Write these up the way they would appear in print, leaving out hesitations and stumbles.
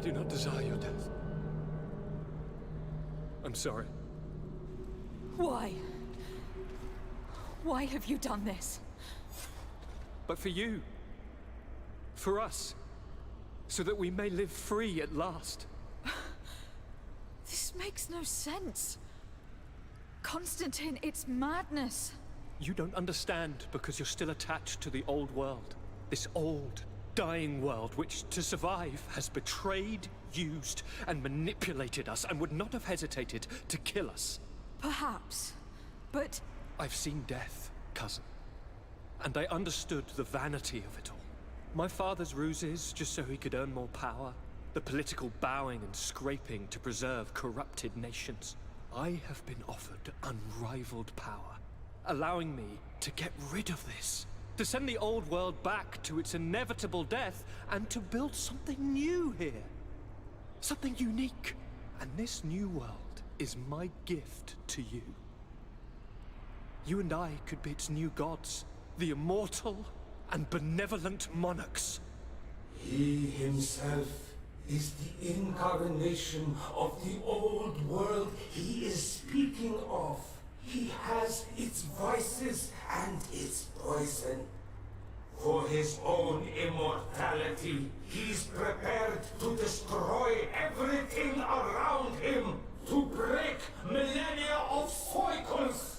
do not desire your death. I'm sorry. Why? Why have you done this? But for you. For us. So that we may live free at last. This makes no sense. Constantin, it's madness. You don't understand because you're still attached to the old world. This old, dying world which, to survive, has betrayed, used, and manipulated us and would not have hesitated to kill us. Perhaps, but... I've seen death, cousin. And I understood the vanity of it all. My father's ruses just so he could earn more power. The political bowing and scraping to preserve corrupted nations. I have been offered unrivaled power, allowing me to get rid of this. To send the old world back to its inevitable death and to build something new here. Something unique. And this new world is my gift to you. You and I could be its new gods, the immortal and benevolent monarchs. He himself is the incarnation of the old world he is speaking of. He has its vices and its poison. For his own immortality, he's prepared to destroy everything around him, to break millennia of cycles.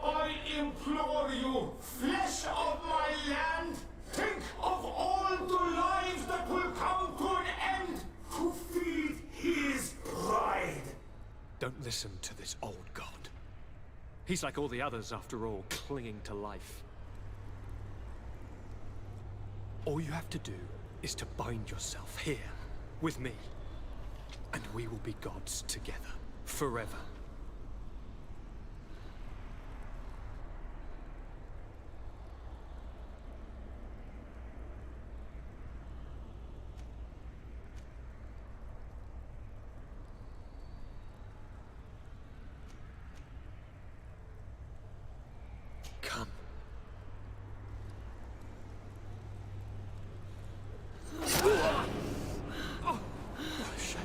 I implore you, flesh of my land, think of all the lives that will come to an end to feed his pride. Don't listen to this old god. He's like all the others, after all, clinging to life. All you have to do is to bind yourself here, with me. And we will be gods together, forever. Come. Oh, what a shame.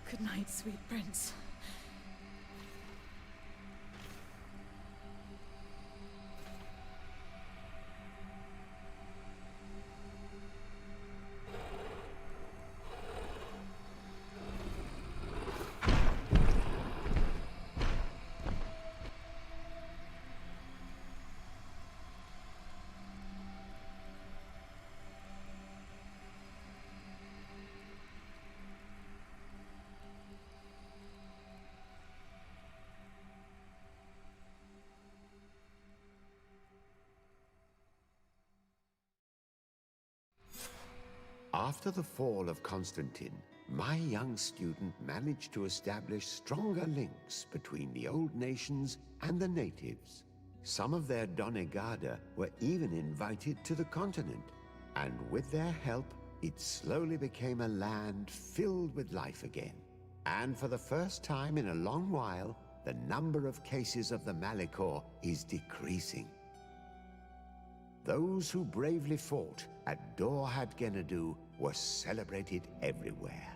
Good night, sweet prince. After the fall of Constantin, my young student managed to establish stronger links between the old nations and the natives. Some of their donegada were even invited to the continent, and with their help, it slowly became a land filled with life again. And for the first time in a long while, the number of cases of the Malichor is decreasing. Those who bravely fought at Dorhad Genadu were celebrated everywhere.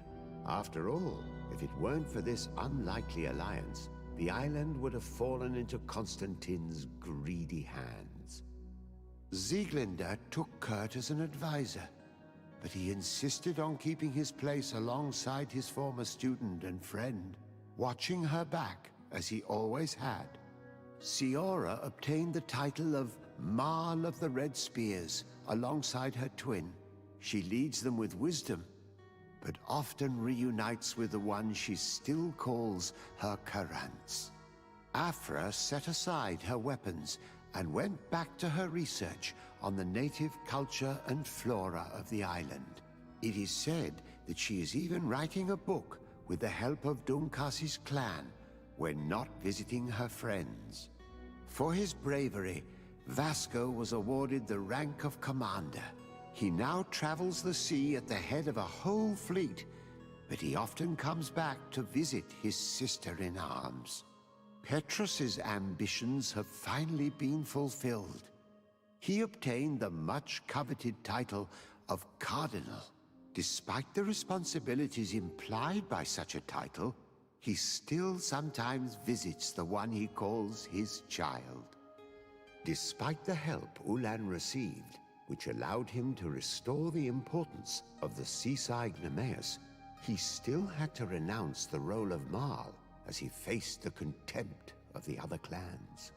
After all, if it weren't for this unlikely alliance, the island would have fallen into Constantin's greedy hands. Sieglinde took Kurt as an advisor, but he insisted on keeping his place alongside his former student and friend, watching her back as he always had. Siora obtained the title of Marl of the Red Spears alongside her twin. She leads them with wisdom, but often reunites with the one she still calls her Karants. Afra set aside her weapons and went back to her research on the native culture and flora of the island. It is said that she is even writing a book with the help of Dunkasi's clan when not visiting her friends. For his bravery, Vasco was awarded the rank of commander. He now travels the sea at the head of a whole fleet, but he often comes back to visit his sister-in-arms. Petrus's ambitions have finally been fulfilled. He obtained the much-coveted title of Cardinal. Despite the responsibilities implied by such a title, he still sometimes visits the one he calls his child. Despite the help Ulan received, which allowed him to restore the importance of the seaside Nemeus, he still had to renounce the role of Marl as he faced the contempt of the other clans.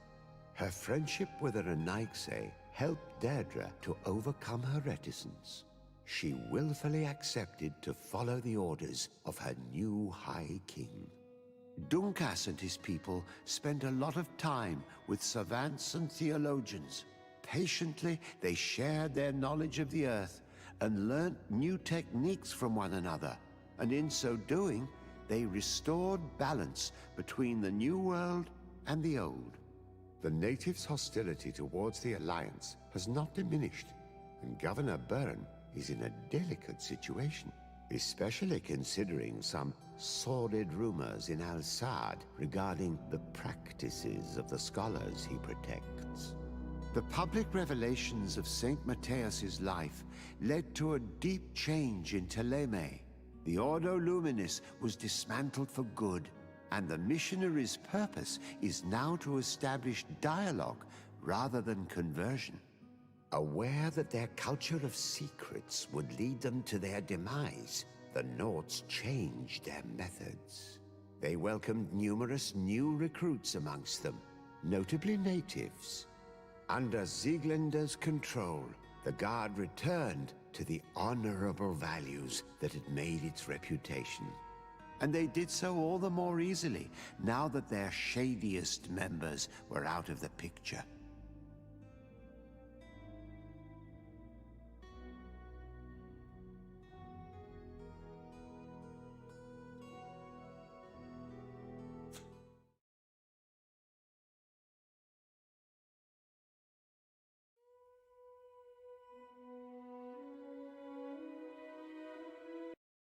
Her friendship with Aranaikse helped Deirdre to overcome her reticence. She willfully accepted to follow the orders of her new High King. Dunkas and his people spent a lot of time with savants and theologians. Patiently, they shared their knowledge of the earth and learnt new techniques from one another, and in so doing, they restored balance between the new world and the old. The natives' hostility towards the Alliance has not diminished, and Governor Byrne is in a delicate situation, especially considering some sordid rumors in Al-Sad regarding the practices of the scholars he protects. The public revelations of Saint Matthias's life led to a deep change in Ptolemy. The Ordo Luminis was dismantled for good, and the missionaries' purpose is now to establish dialogue rather than conversion. Aware that their culture of secrets would lead them to their demise, the Nords changed their methods. They welcomed numerous new recruits amongst them, notably natives. Under Sieglinder's control, the Guard returned to the honorable values that had made its reputation. And they did so all the more easily now that their shadiest members were out of the picture.